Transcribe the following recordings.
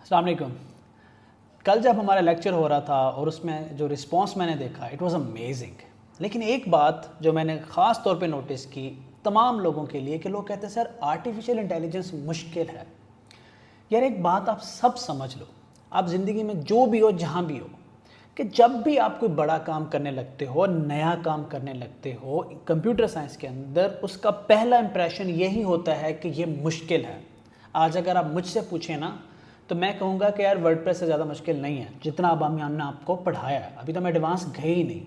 अस्सलाम वालेकुम। कल जब हमारा लेक्चर हो रहा था और उसमें जो रिस्पांस मैंने देखा इट वाज अमेजिंग। लेकिन एक बात जो मैंने ख़ास तौर पे नोटिस की तमाम लोगों के लिए कि लोग कहते हैं सर आर्टिफिशियल इंटेलिजेंस मुश्किल है। यार एक बात आप सब समझ लो, आप ज़िंदगी में जो भी हो जहाँ भी हो, कि जब भी आप कोई बड़ा काम करने लगते हो, नया काम करने लगते हो कंप्यूटर साइंस के अंदर, उसका पहला इंप्रेशन यही होता है कि ये मुश्किल है। आज अगर आप मुझसे पूछें ना तो मैं कहूँगा कि यार वर्डप्रेस से ज़्यादा मुश्किल नहीं है जितना अब हमने आपको पढ़ाया है। अभी तो मैं एडवांस गए ही नहीं।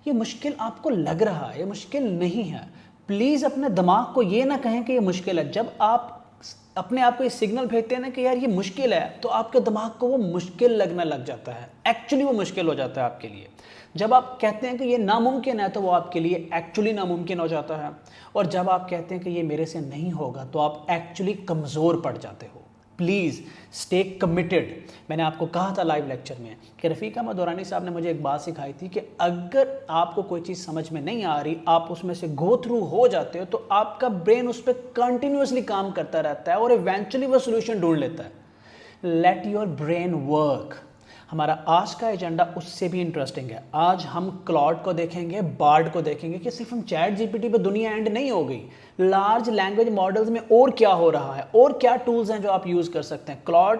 ये मुश्किल आपको लग रहा है, ये मुश्किल नहीं है। प्लीज़ अपने दिमाग को ये ना कहें कि ये मुश्किल है। जब आप अपने आप को ये सिग्नल भेजते हैं ना कि यार ये मुश्किल है, तो आपके दिमाग को वो मुश्किल लगने लग जाता है। एक्चुअली वो मुश्किल हो जाता है आपके लिए। जब आप कहते हैं कि ये नामुमकिन है तो वो आपके लिए एक्चुअली नामुमकिन हो जाता है। और जब आप कहते हैं कि ये मेरे से नहीं होगा तो आप एक्चुअली कमज़ोर पड़ जाते हो। Please stay committed. मैंने आपको कहा था लाइव लेक्चर में कि रफ़ीक अहमद दुरानी साहब ने मुझे एक बात सिखाई थी कि अगर आपको कोई चीज़ समझ में नहीं आ रही, आप उसमें से गो थ्रू हो जाते हो, तो आपका ब्रेन उस पर कंटिन्यूसली काम करता रहता है और इवेंचुअली वो सोल्यूशन ढूंढ लेता है। Let your brain work. हमारा आज का एजेंडा उससे भी इंटरेस्टिंग है। आज हम क्लॉड को देखेंगे, बार्ड को देखेंगे कि सिर्फ हम चैट जीपीटी पे दुनिया एंड नहीं हो गई। लार्ज लैंग्वेज मॉडल्स में और क्या हो रहा है और क्या टूल्स हैं जो आप यूज़ कर सकते हैं। क्लॉड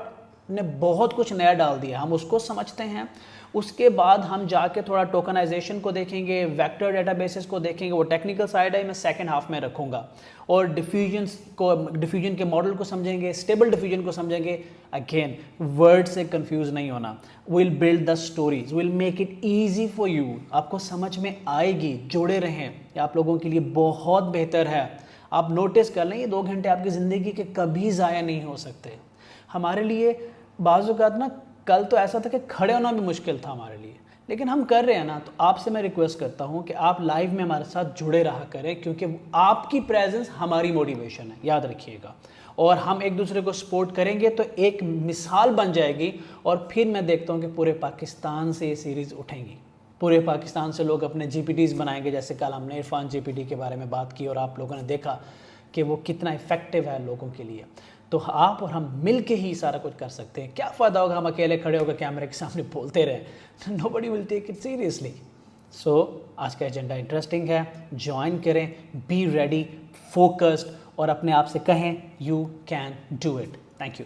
ने बहुत कुछ नया डाल दिया, हम उसको समझते हैं। उसके बाद हम जाके थोड़ा टोकनाइजेशन को देखेंगे, वेक्टर डेटाबेसेस को देखेंगे। वो टेक्निकल साइड है, मैं सेकंड हाफ में रखूँगा। और डिफ्यूजन के मॉडल को समझेंगे, स्टेबल डिफ्यूजन को समझेंगे। अगेन वर्ड से कंफ्यूज नहीं होना। Will build the stories, will make it easy for you. आपको समझ में आएगी, जुड़े रहें। ये आप लोगों के लिए बहुत बेहतर है। आप नोटिस कर लें, ये 2 घंटे आपकी ज़िंदगी के कभी ज़ाया नहीं हो सकते। हमारे लिए बाज़ औक़ात ना, कल तो ऐसा था कि खड़े होना भी मुश्किल था हमारे लिए, लेकिन हम कर रहे हैं ना। तो आपसे मैं रिक्वेस्ट करता हूं कि आप लाइव में हमारे साथ जुड़े रहा करें, क्योंकि आपकी प्रेजेंस हमारी मोटिवेशन है, याद रखिएगा। और हम एक दूसरे को सपोर्ट करेंगे तो एक मिसाल बन जाएगी। और फिर मैं देखता हूं कि पूरे पाकिस्तान से ये सीरीज़ उठेंगी। पूरे पाकिस्तान से लोग अपने जीपीटीज़ बनाएंगे। जैसे कल हमने इरफान जीपीटी के बारे में बात की और आप लोगों ने देखा कि वो कितना इफेक्टिव है लोगों के लिए। तो आप और हम मिल के ही सारा कुछ कर सकते हैं। क्या फ़ायदा होगा हम अकेले खड़े होकर कैमरे के सामने बोलते रहे। Nobody will take it seriously. So आज का एजेंडा इंटरेस्टिंग है, ज्वाइन करें, बी रेडी, फोकस्ड, और अपने आप से कहें you can do it. Thank you.